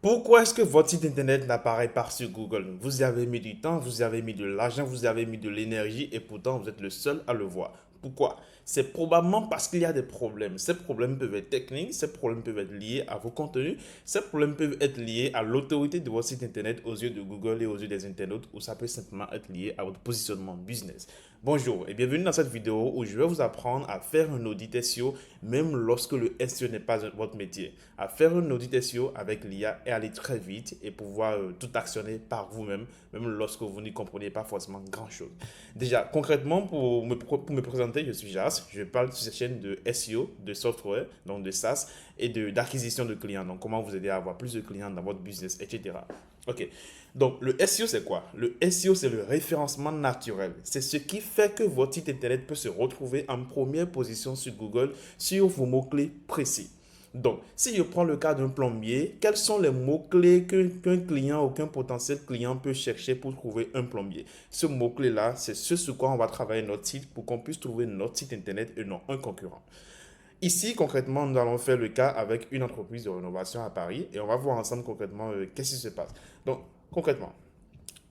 Pourquoi est-ce que votre site internet n'apparaît pas sur Google? Vous y avez mis du temps, vous y avez mis de l'argent, vous y avez mis de l'énergie et pourtant vous êtes le seul à le voir. Pourquoi? C'est probablement parce qu'il y a des problèmes. Ces problèmes peuvent être techniques, ces problèmes peuvent être liés à vos contenus, ces problèmes peuvent être liés à l'autorité de votre site internet aux yeux de Google et aux yeux des internautes, ou ça peut simplement être lié à votre positionnement business. Bonjour et bienvenue dans cette vidéo où je vais vous apprendre à faire un audit SEO même lorsque le SEO n'est pas votre métier. À faire un audit SEO avec l'IA et aller très vite et pouvoir tout actionner par vous-même, même lorsque vous n'y comprenez pas forcément grand-chose. Déjà, concrètement, pour me présenter, je suis Jas. Je parle sur cette chaîne de SEO, de software, donc de SaaS et d'acquisition de clients. Donc, comment vous aider à avoir plus de clients dans votre business, etc. Ok. Donc, le SEO, c'est quoi? Le SEO, c'est le référencement naturel. C'est ce qui fait que votre site internet peut se retrouver en première position sur Google sur vos mots-clés précis. Donc, si je prends le cas d'un plombier, quels sont les mots-clés qu'un client ou qu'un potentiel client peut chercher pour trouver un plombier? Ce mot-clé-là, c'est ce sur quoi on va travailler notre site pour qu'on puisse trouver notre site internet et non un concurrent. Ici, concrètement, nous allons faire le cas avec une entreprise de rénovation à Paris et on va voir ensemble concrètement qu'est-ce qui se passe. Donc, concrètement,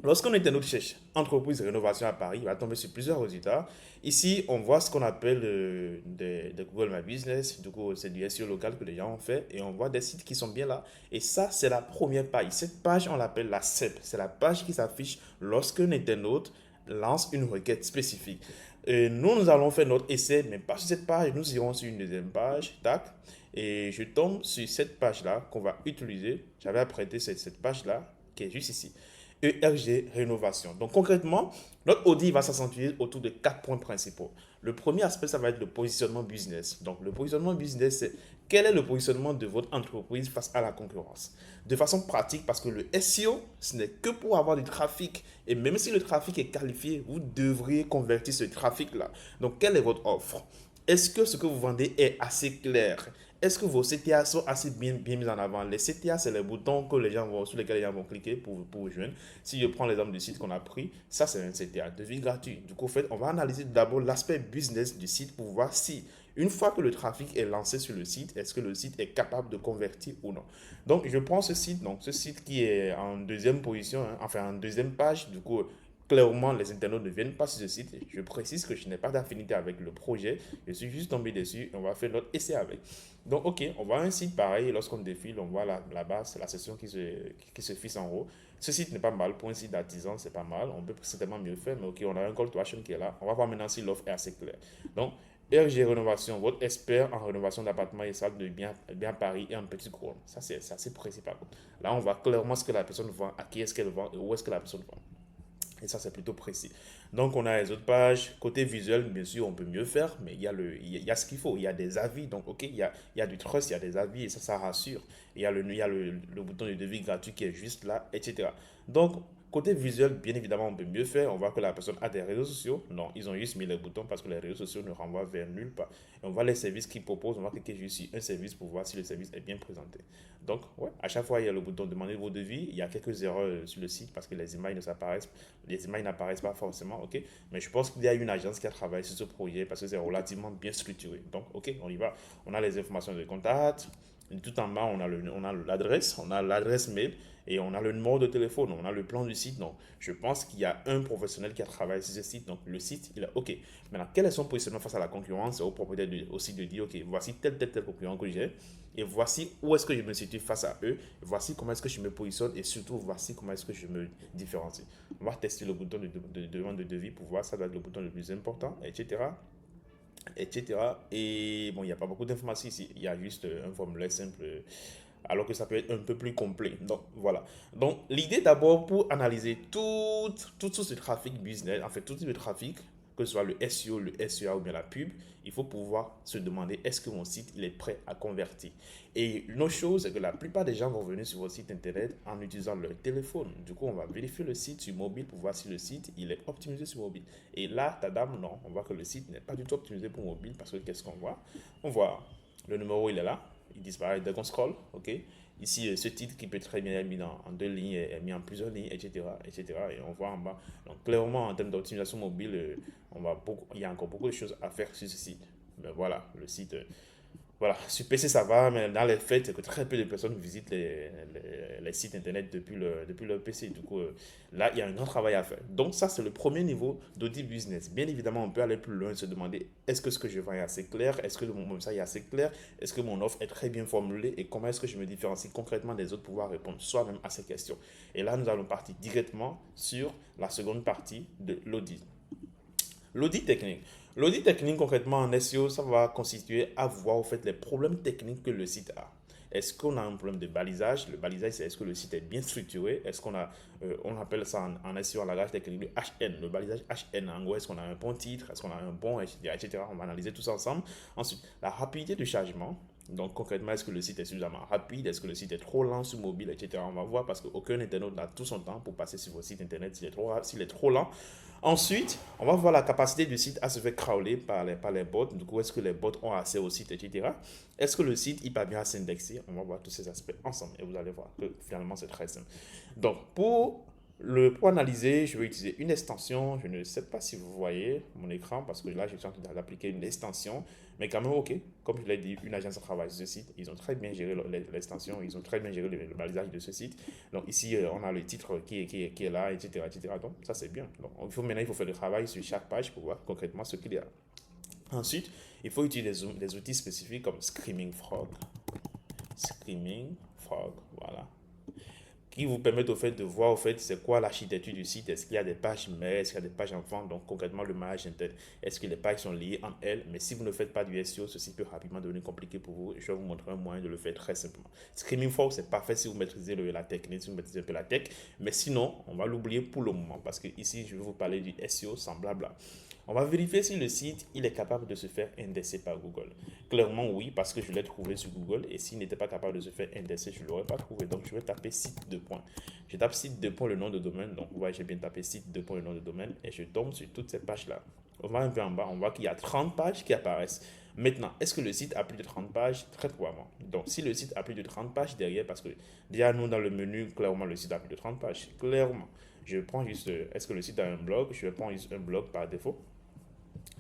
lorsqu'on internaute cherche entreprise de rénovation à Paris, il va tomber sur plusieurs résultats. Ici, on voit ce qu'on appelle des Google My Business. Du coup, c'est du SEO local que les gens ont fait et on voit des sites qui sont bien là. Et ça, c'est la première page. Cette page, on l'appelle la CEP. C'est la page qui s'affiche lorsqu'un internaute lance une requête spécifique. Et nous allons faire notre essai, mais pas sur cette page. Nous irons sur une deuxième page. Tac. Et je tombe sur cette page-là qu'on va utiliser. J'avais apprêté cette page-là qui est juste ici. ERG Rénovation. Donc concrètement, notre audit va s'accentuer autour de quatre points principaux. Le premier aspect, ça va être le positionnement business. Donc le positionnement business, c'est quel est le positionnement de votre entreprise face à la concurrence. De façon pratique, parce que le SEO, ce n'est que pour avoir du trafic. Et même si le trafic est qualifié, vous devriez convertir ce trafic-là. Donc quelle est votre offre? Est-ce que ce que vous vendez est assez clair? Est-ce que vos CTA sont assez bien mis en avant? Les CTA, c'est les boutons que les gens vont, sur lesquels les gens vont cliquer pour vous joindre. Si je prends l'exemple du site qu'on a pris, ça c'est un CTA, devis gratuit. Du coup, en fait, on va analyser d'abord l'aspect business du site pour voir si, une fois que le trafic est lancé sur le site, est-ce que le site est capable de convertir ou non. Donc, je prends ce site qui est en deuxième position, hein, enfin en deuxième page, du coup, clairement, les internautes ne viennent pas sur ce site. Je précise que je n'ai pas d'affinité avec le projet. Je suis juste tombé dessus et on va faire notre essai avec. Donc, ok, on voit un site pareil. Lorsqu'on défile, on voit la base, la section qui se fixe en haut. Ce site n'est pas mal. Pour un site d'artisan, c'est pas mal. On peut certainement mieux faire, mais ok, on a un call to action qui est là. On va voir maintenant si l'offre est assez claire. Donc, RG Rénovation, votre expert en rénovation d'appartements et salles de bien Paris et en petit couronne. Ça, c'est assez précis par contre. Là, on voit clairement ce que la personne vend, à qui est-ce qu'elle vend et où est-ce que la personne vend. Et ça, c'est plutôt précis. Donc, on a les autres pages. Côté visuel, bien sûr, on peut mieux faire, mais il y a ce qu'il faut. Il y a des avis. Donc, OK, il y a du trust, il y a des avis et ça rassure. Il y a le bouton de devis gratuit qui est juste là, etc. Donc, côté visuel, bien évidemment, on peut mieux faire. On voit que la personne a des réseaux sociaux. Non, ils ont juste mis les boutons parce que les réseaux sociaux ne renvoient vers nulle part. Et on voit les services qu'ils proposent. On va cliquer juste sur un service pour voir si le service est bien présenté. Donc, ouais, à chaque fois, il y a le bouton demander vos devis. Il y a quelques erreurs sur le site parce que les images n'apparaissent pas forcément, ok. Mais je pense qu'il y a une agence qui a travaillé sur ce projet parce que c'est relativement bien structuré. Donc, ok, on y va. On a les informations de contact. Tout en bas, on a l'adresse, on a l'adresse mail et on a le numéro de téléphone, on a le plan du site. Donc, je pense qu'il y a un professionnel qui a travaillé sur ce site. Donc, le site, il est OK. Maintenant, quel est son positionnement face à la concurrence? C'est au propriétaire aussi de dire, OK, voici tel concurrent que j'ai et voici où est-ce que je me situe face à eux. Voici comment est-ce que je me positionne et surtout, voici comment est-ce que je me différencie. On va tester le bouton de demande de devis pour voir, ça doit être le bouton le plus important, etc. etc. Et bon, il n'y a pas beaucoup d'informations ici. Il y a juste un formulaire simple, alors que ça peut être un peu plus complet. Donc, voilà. Donc, l'idée d'abord pour analyser tout ce trafic business, en fait, tout type de trafic, que ce soit le SEO, le SEA ou bien la pub, il faut pouvoir se demander est-ce que mon site il est prêt à convertir. Et une autre chose, c'est que la plupart des gens vont venir sur votre site internet en utilisant leur téléphone. Du coup, on va vérifier le site sur mobile pour voir si le site il est optimisé sur mobile. Et là, tadam, non, on voit que le site n'est pas du tout optimisé pour mobile parce que qu'est-ce qu'on voit? On voit le numéro, il est là, il disparaît dès qu'on scroll, ok? Ici, ce titre qui peut très bien être mis en deux lignes est mis en plusieurs lignes, etc., etc. Et on voit en bas. Donc, clairement, en termes d'optimisation mobile, il y a encore beaucoup de choses à faire sur ce site. Mais voilà, le site. Voilà, sur PC ça va, mais dans les faits, c'est que très peu de personnes visitent les sites internet depuis leur PC. Du coup, là, il y a un grand travail à faire. Donc, ça, c'est le premier niveau d'audit business. Bien évidemment, on peut aller plus loin et se demander est-ce que ce que je vends est assez clair? Est-ce que mon message est assez clair? Est-ce que mon offre est très bien formulée? Et comment est-ce que je me différencie concrètement des autres pour pouvoir répondre soi-même à ces questions? Et là, nous allons partir directement sur la seconde partie de l'audit. L'audit technique. L'audit technique, concrètement, en SEO, ça va constituer à voir, au fait, les problèmes techniques que le site a. Est-ce qu'on a un problème de balisage? Le balisage, c'est est-ce que le site est bien structuré? Est-ce qu'on a, on appelle ça en SEO, en langage technique, le HN, le balisage HN. En gros, est-ce qu'on a un bon titre? Est-ce qu'on a un bon, etc., etc. On va analyser tout ça ensemble. Ensuite, la rapidité du chargement. Donc, concrètement, est-ce que le site est suffisamment rapide? Est-ce que le site est trop lent sur mobile, etc. On va voir parce qu'aucun internaute n'a tout son temps pour passer sur votre site internet s'il est trop lent. Ensuite, on va voir la capacité du site à se faire crawler par les bots. Du coup, est-ce que les bots ont accès au site, etc. Est-ce que le site il parvient à s'indexer? On va voir tous ces aspects ensemble et vous allez voir que finalement c'est très simple. Donc, pour analyser, je vais utiliser une extension. Je ne sais pas si vous voyez mon écran parce que là, je suis en train d'appliquer une extension. Mais quand même, OK. Comme je l'ai dit, une agence de travail sur ce site. Ils ont très bien géré l'extension. Ils ont très bien géré le balisage de ce site. Donc ici, on a le titre qui est là, etc., etc. Donc ça, c'est bien. Donc maintenant, il faut faire le travail sur chaque page pour voir concrètement ce qu'il y a. Ensuite, il faut utiliser des outils spécifiques comme Screaming Frog. Screaming Frog, voilà, qui vous permettent au fait de voir au fait c'est quoi l'architecture du site. Est-ce qu'il y a des pages mères, est-ce qu'il y a des pages enfants, donc concrètement le maillage interne, est-ce que les pages sont liées entre elles. Mais si vous ne faites pas du SEO, ceci peut rapidement devenir compliqué pour vous. Je vais vous montrer un moyen de le faire très simplement. Screaming Frog, c'est parfait si vous maîtrisez la technique, si vous maîtrisez un peu la tech, mais sinon on va l'oublier pour le moment parce que ici je vais vous parler du SEO sans blabla. On va vérifier si le site il est capable de se faire indexer par Google. Clairement oui, parce que je l'ai trouvé sur Google et s'il n'était pas capable de se faire indexer, je ne l'aurais pas trouvé. Donc je vais taper site de points. Je tape site de points le nom de domaine. Donc vous voyez, j'ai bien tapé site de points le nom de domaine et je tombe sur toutes ces pages-là. On va un peu en bas, on voit qu'il y a 30 pages qui apparaissent. Maintenant, est-ce que le site a plus de 30 pages? Très probablement. Donc, si le site a plus de 30 pages derrière, parce que déjà, nous, dans le menu, clairement, le site a plus de 30 pages. Clairement. Je prends juste, est-ce que le site a un blog? Je prends juste un blog par défaut.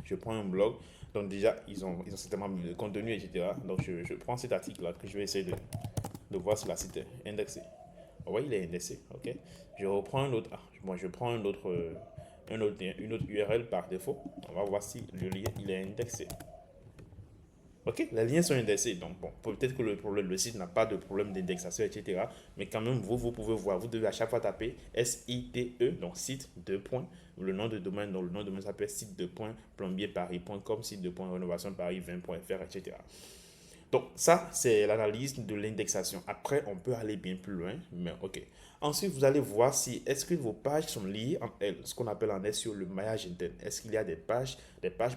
Je prends un blog. Donc déjà, ils ont certainement mis le contenu, etc. Donc je prends cet article-là que je vais essayer de voir si la site est indexée. Oui, il est indexé. OK. Je reprends un autre. Moi, je prends une autre URL par défaut. On va voir si le lien il est indexé. Ok, les liens sont indexés. Donc, bon, peut-être que le site n'a pas de problème d'indexation, etc. Mais quand même, vous pouvez voir. Vous devez à chaque fois taper SITE, donc site, deux points, le nom de domaine. Donc, le nom de domaine s'appelle site de points plombier-paris.com, site de points rénovation paris 20.fr, etc. Donc, ça, c'est l'analyse de l'indexation. Après, on peut aller bien plus loin, mais ok. Ensuite, vous allez voir si est-ce que vos pages sont liées entre elles, ce qu'on appelle en SEO le maillage interne. Est-ce qu'il y a des pages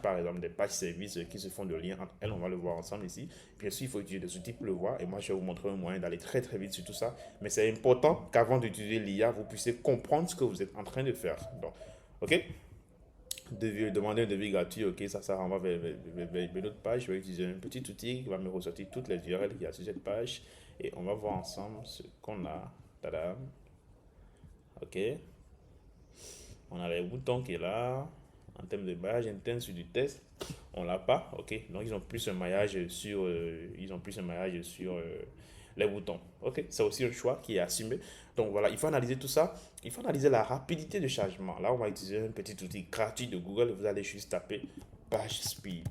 par exemple, des pages services qui se font de liens entre elles. On va le voir ensemble ici. Bien sûr, il faut utiliser des outils pour le voir. Et moi, je vais vous montrer un moyen d'aller très très vite sur tout ça. Mais c'est important qu'avant d'utiliser l'IA, vous puissiez comprendre ce que vous êtes en train de faire. Donc, ok. Demander un devis gratuit, ok, ça renvoie vers une autre page. Je vais utiliser un petit outil qui va me ressortir toutes les URL qu'il y a sur cette page. Et on va voir ensemble ce qu'on a. Tada. Ok. On a les boutons qui est là. En termes de maillage interne sur du test, on l'a pas. Ok. Donc ils ont plus un maillage sur, les boutons. Ok. C'est aussi un choix qui est assumé. Donc voilà, il faut analyser tout ça. Il faut analyser la rapidité de chargement. Là, on va utiliser un petit outil gratuit de Google. Vous allez juste taper page speed.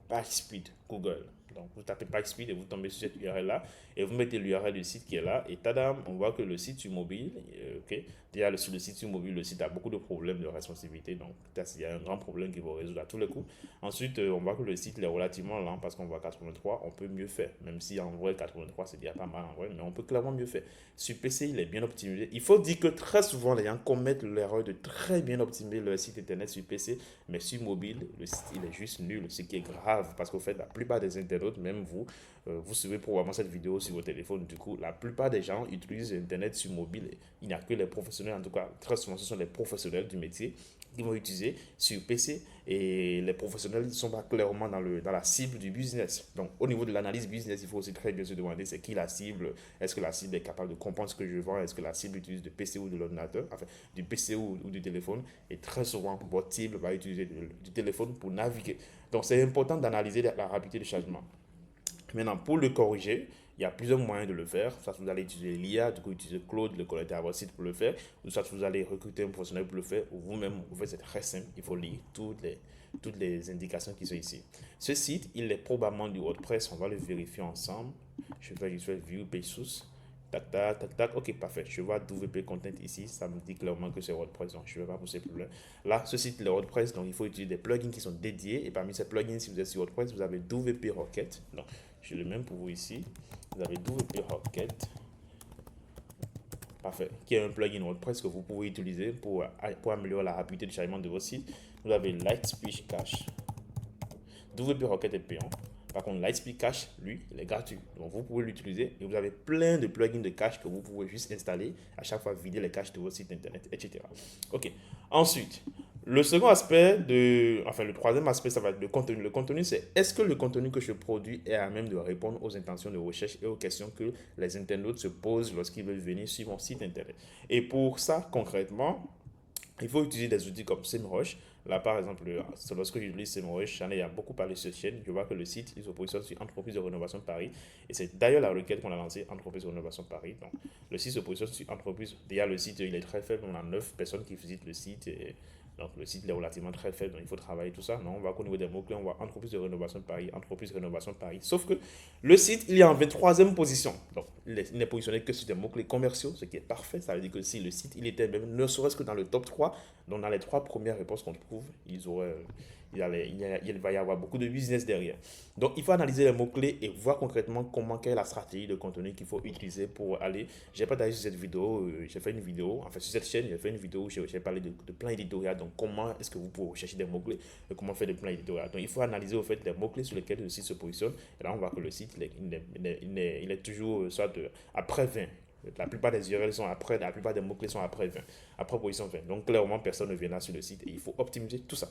Page speed Google. Donc vous tapez page speed et vous tombez sur cette URL là et vous mettez l'URL du site qui est là et tadam, on voit que le site sur mobile, ok, déjà sur le site sur mobile, le site a beaucoup de problèmes de responsivité, donc il y a un grand problème qu'il faut résoudre à tous les coups. Ensuite, on voit que le site est relativement lent parce qu'on voit 83, on peut mieux faire, même si en vrai 83 c'est déjà pas mal en vrai, mais on peut clairement mieux faire. Sur PC, il est bien optimisé. Il faut dire que très souvent les gens commettent l'erreur de très bien optimiser leur site internet sur PC, mais sur mobile, le site il est juste nul, ce qui est grave parce qu'au fait, la plupart des internautes, même vous, vous suivez probablement cette vidéo sur vos téléphones. Du coup, la plupart des gens utilisent Internet sur mobile. Il n'y a que les professionnels, en tout cas, très souvent, ce sont les professionnels du métier qui vont utiliser sur PC et les professionnels ne sont pas clairement dans la cible du business. Donc, au niveau de l'analyse business, il faut aussi très bien se demander c'est qui la cible. Est-ce que la cible est capable de comprendre ce que je vends? Est-ce que la cible utilise du PC ou de l'ordinateur, enfin, du PC ou du téléphone? Et très souvent, votre cible va utiliser du téléphone pour naviguer. Donc, c'est important d'analyser la rapidité de chargement. Maintenant, pour le corriger, il y a plusieurs moyens de le faire. Soit vous allez utiliser l'IA, du coup, utiliser Claude, le connecter à votre site pour le faire. Ou soit vous allez recruter un professionnel pour le faire. Ou vous-même, vous faites, c'est très simple. Il faut lire toutes les indications qui sont ici. Ce site, il est probablement du WordPress. On va le vérifier ensemble. Je vais juste faire View Page Source. Tac, tac, tac, tac. Ok, parfait. Je vois WP Content ici. Ça me dit clairement que c'est WordPress. Donc, je ne vais pas pousser plus loin. Là, ce site, est WordPress. Donc, il faut utiliser des plugins qui sont dédiés. Et parmi ces plugins, si vous êtes sur WordPress, vous avez WP Rocket. Donc, je le même pour vous ici. Vous avez WP Rocket. Parfait. Qui est un plugin WordPress que vous pouvez utiliser pour améliorer la rapidité de chargement de votre site. Vous avez Lightspeed Cache. WP Rocket est payant. Par contre, Lightspeed Cache, lui, il est gratuit. Donc, vous pouvez l'utiliser et vous avez plein de plugins de cache que vous pouvez juste installer à chaque fois vider les caches de votre site internet, etc. Ok. Ensuite, le second aspect enfin, le troisième aspect, ça va être le contenu. Le contenu, c'est est-ce que le contenu que je produis est à même de répondre aux intentions de recherche et aux questions que les internautes se posent lorsqu'ils veulent venir sur mon site internet. Et pour ça, concrètement, il faut utiliser des outils comme SEMrush. Là, par exemple, lorsque j'utilise SEMrush, j'en ai beaucoup parlé sur cette chaîne. Je vois que le site, il se positionne sur Entreprise de Rénovation Paris. Et c'est d'ailleurs la requête qu'on a lancée, Entreprise de Rénovation Paris. Donc, le site se positionne sur Entreprise. Déjà, le site, il est très faible. On a 9 personnes qui visitent le site. Donc, le site est relativement très faible. Donc, il faut travailler tout ça. Non, on va qu'au niveau des mots-clés, on voit Entreprise de Rénovation Paris, Entreprise de Rénovation Paris. Sauf que le site, il est en 23e position. Donc, il n'est positionné que sur des mots-clés commerciaux, ce qui est parfait. Ça veut dire que si le site, il était même, ne serait-ce que dans le top 3, donc dans les 3 premières réponses qu'on trouve, il va y avoir beaucoup de business derrière. Donc, il faut analyser les mots-clés et voir concrètement quelle est la stratégie de contenu qu'il faut utiliser pour aller. J'ai pas d'ailleurs sur cette vidéo, j'ai fait une vidéo, enfin sur cette chaîne, j'ai fait une vidéo où j'ai parlé de plans éditorial. Donc, comment est-ce que vous pouvez rechercher des mots-clés et comment faire des plans éditorial. Donc, il faut analyser au fait les mots-clés sur lesquels le site se positionne. Et là, on voit que le site, il est toujours soit après 20. La plupart des URL sont après, la plupart des mots-clés sont après 20, après position 20. Donc, clairement, personne ne viendra sur le site et il faut optimiser tout ça.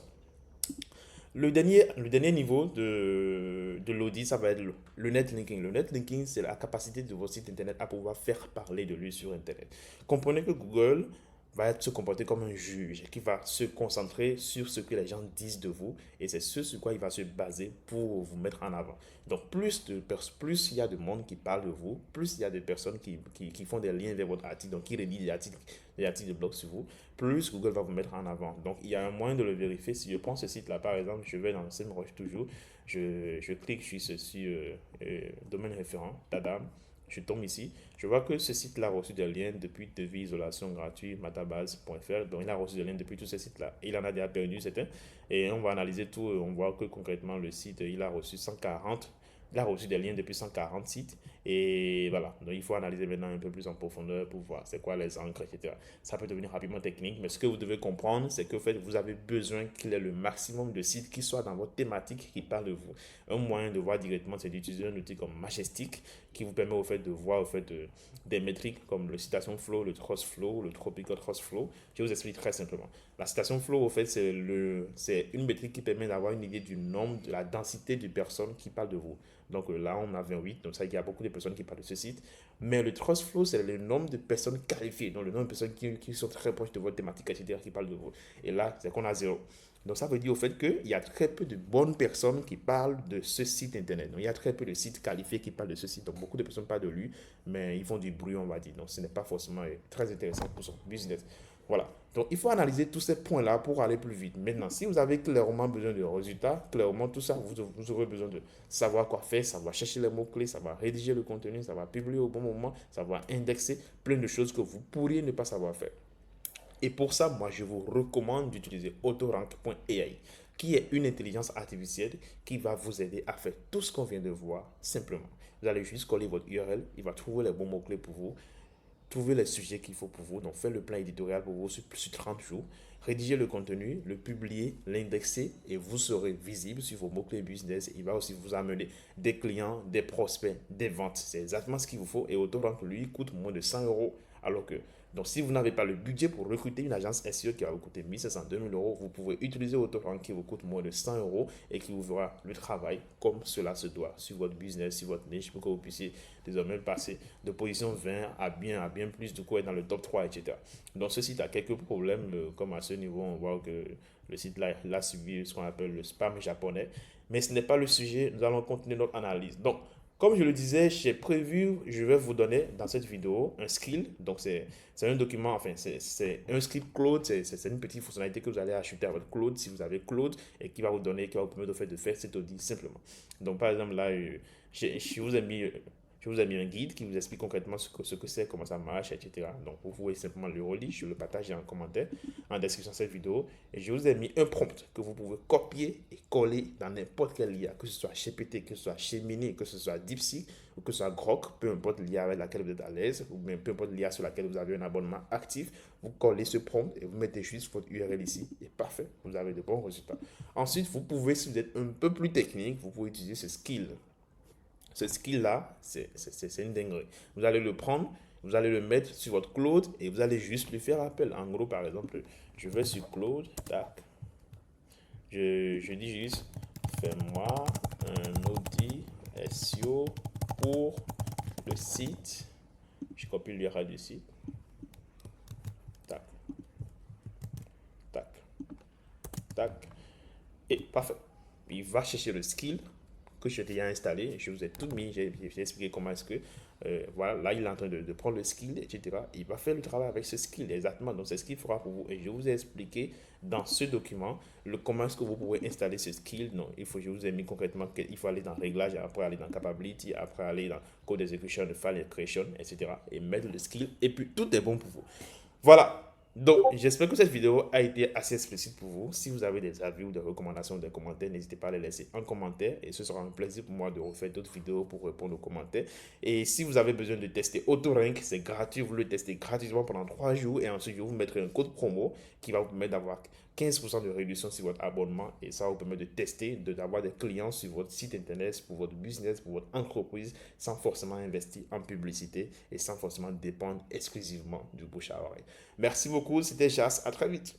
Le dernier niveau de l'audit, ça va être le netlinking. Le netlinking, c'est la capacité de votre site internet à pouvoir faire parler de lui sur internet. Comprenez que Google va se comporter comme un juge qui va se concentrer sur ce que les gens disent de vous et c'est ce sur quoi il va se baser pour vous mettre en avant. Donc plus il y a de monde qui parle de vous, plus il y a de personnes qui font des liens vers votre article, donc qui rédigent des articles de blog sur vous, plus Google va vous mettre en avant. Donc il y a un moyen de le vérifier. Si je prends ce site là par exemple, je vais dans SEMrush toujours, je clique sur ceci, domaine référent, tadam. Je tombe ici, je vois que ce site-là a reçu des liens depuis devis isolation gratuit, matabase.fr. Donc, il a reçu des liens depuis tous ces sites-là. Il en a déjà perdu certains. Et on va analyser tout. On voit que concrètement, le site, il a reçu 140. Il a reçu des liens depuis 140 sites. Et voilà. Donc, il faut analyser maintenant un peu plus en profondeur pour voir c'est quoi les encres, etc. Ça peut devenir rapidement technique. Mais ce que vous devez comprendre, c'est que en fait, vous avez besoin qu'il y ait le maximum de sites qui soient dans votre thématique qui parlent de vous. Un moyen de voir directement, c'est d'utiliser un outil comme Majestic qui vous permet au fait de voir au fait des métriques comme le citation flow, le trust flow, le tropical trust flow. Je vous explique très simplement. La citation flow, au fait, c'est une métrique qui permet d'avoir une idée du nombre, de la densité de personnes qui parlent de vous. Donc là, on a 28, donc ça, il y a beaucoup de personnes qui parlent de ce site. Mais le trust flow, c'est le nombre de personnes qualifiées, donc le nombre de personnes qui sont très proches de votre thématique, etc., qui parlent de vous. Et là, c'est qu'on a 0. Donc ça veut dire au fait qu'il y a très peu de bonnes personnes qui parlent de ce site internet. Donc il y a très peu de sites qualifiés qui parlent de ce site. Donc beaucoup de personnes parlent de lui, mais ils font du bruit, on va dire. Donc ce n'est pas forcément très intéressant pour son business. Voilà. Donc il faut analyser tous ces points-là pour aller plus vite. Maintenant, si vous avez clairement besoin de résultats, clairement tout ça, vous aurez besoin de savoir quoi faire, savoir chercher les mots-clés, savoir rédiger le contenu, savoir publier au bon moment, savoir indexer, plein de choses que vous pourriez ne pas savoir faire. Et pour ça, moi, je vous recommande d'utiliser autorank.ai, qui est une intelligence artificielle qui va vous aider à faire tout ce qu'on vient de voir simplement. Vous allez juste coller votre URL, il va trouver les bons mots-clés pour vous, trouver les sujets qu'il faut pour vous, donc faire le plan éditorial pour vous sur 30 jours, rédiger le contenu, le publier, l'indexer et vous serez visible sur vos mots-clés business. Il va aussi vous amener des clients, des prospects, des ventes. C'est exactement ce qu'il vous faut et Autorank, lui, coûte moins de 100 € Alors que, donc si vous n'avez pas le budget pour recruter une agence SEO qui va vous coûter 1500, 2000 euros, vous pouvez utiliser AutoRank qui vous coûte moins de 100 euros et qui vous fera le travail comme cela se doit sur votre business, sur votre niche, pour que vous puissiez désormais passer de position 20 à bien plus, du coup, être dans le top 3, etc. Donc ce site a quelques problèmes, comme à ce niveau, on voit que le site là, il a subi ce qu'on appelle le spam japonais. Mais ce n'est pas le sujet, nous allons continuer notre analyse. Donc, comme je le disais, j'ai prévu, je vais vous donner dans cette vidéo un skill. Donc, c'est un document, enfin, c'est un script Claude, c'est une petite fonctionnalité que vous allez ajouter à votre Claude si vous avez Claude et qui va vous donner, qui va vous permettre de faire cet audit simplement. Donc, par exemple, là, je vous ai mis je vous ai mis un guide qui vous explique concrètement ce que c'est, comment ça marche, etc. Donc, vous pouvez simplement le relire, je le partage en commentaire, en description de cette vidéo. Et je vous ai mis un prompt que vous pouvez copier et coller dans n'importe quel IA, que ce soit GPT, que ce soit Gemini, que ce soit DeepSeek, ou que ce soit Grok, peu importe l'IA avec laquelle vous êtes à l'aise, ou même peu importe l'IA sur laquelle vous avez un abonnement actif, vous collez ce prompt et vous mettez juste votre URL ici, et parfait, vous avez de bons résultats. Ensuite, vous pouvez, si vous êtes un peu plus technique, vous pouvez utiliser ce skill. Ce skill-là, c'est une dinguerie. Vous allez le prendre, vous allez le mettre sur votre Claude et vous allez juste lui faire appel. En gros, par exemple, je vais sur Claude, tac. Je dis juste, fais-moi un audit SEO pour le site. Je copie l'URL du site. Tac, tac, tac. Et parfait. Il va chercher le skill que j'ai déjà installé. Je vous ai tout mis, j'ai expliqué comment est-ce que, voilà, là il est en train de prendre le skill, etc. Il va faire le travail avec ce skill, exactement. Donc c'est ce qu'il fera pour vous. Et je vous ai expliqué dans ce document comment est-ce que vous pouvez installer ce skill. Non, je vous ai mis concrètement qu'il faut aller dans réglage, après aller dans capability, après aller dans code execution, file creation, etc. Et mettre le skill. Et puis tout est bon pour vous. Voilà. Donc, j'espère que cette vidéo a été assez explicite pour vous. Si vous avez des avis ou des recommandations, des commentaires, n'hésitez pas à les laisser en commentaire. Et ce sera un plaisir pour moi de refaire d'autres vidéos pour répondre aux commentaires. Et si vous avez besoin de tester AutoRank, c'est gratuit. Vous le testez gratuitement pendant 3 jours. Et ensuite, je vous mettrai un code promo qui va vous permettre d'avoir 15% de réduction sur votre abonnement. Et ça vous permet de tester, d'avoir des clients sur votre site internet, pour votre business, pour votre entreprise, sans forcément investir en publicité et sans forcément dépendre exclusivement du bouche à oreille. Merci beaucoup, c'était Jas, à très vite.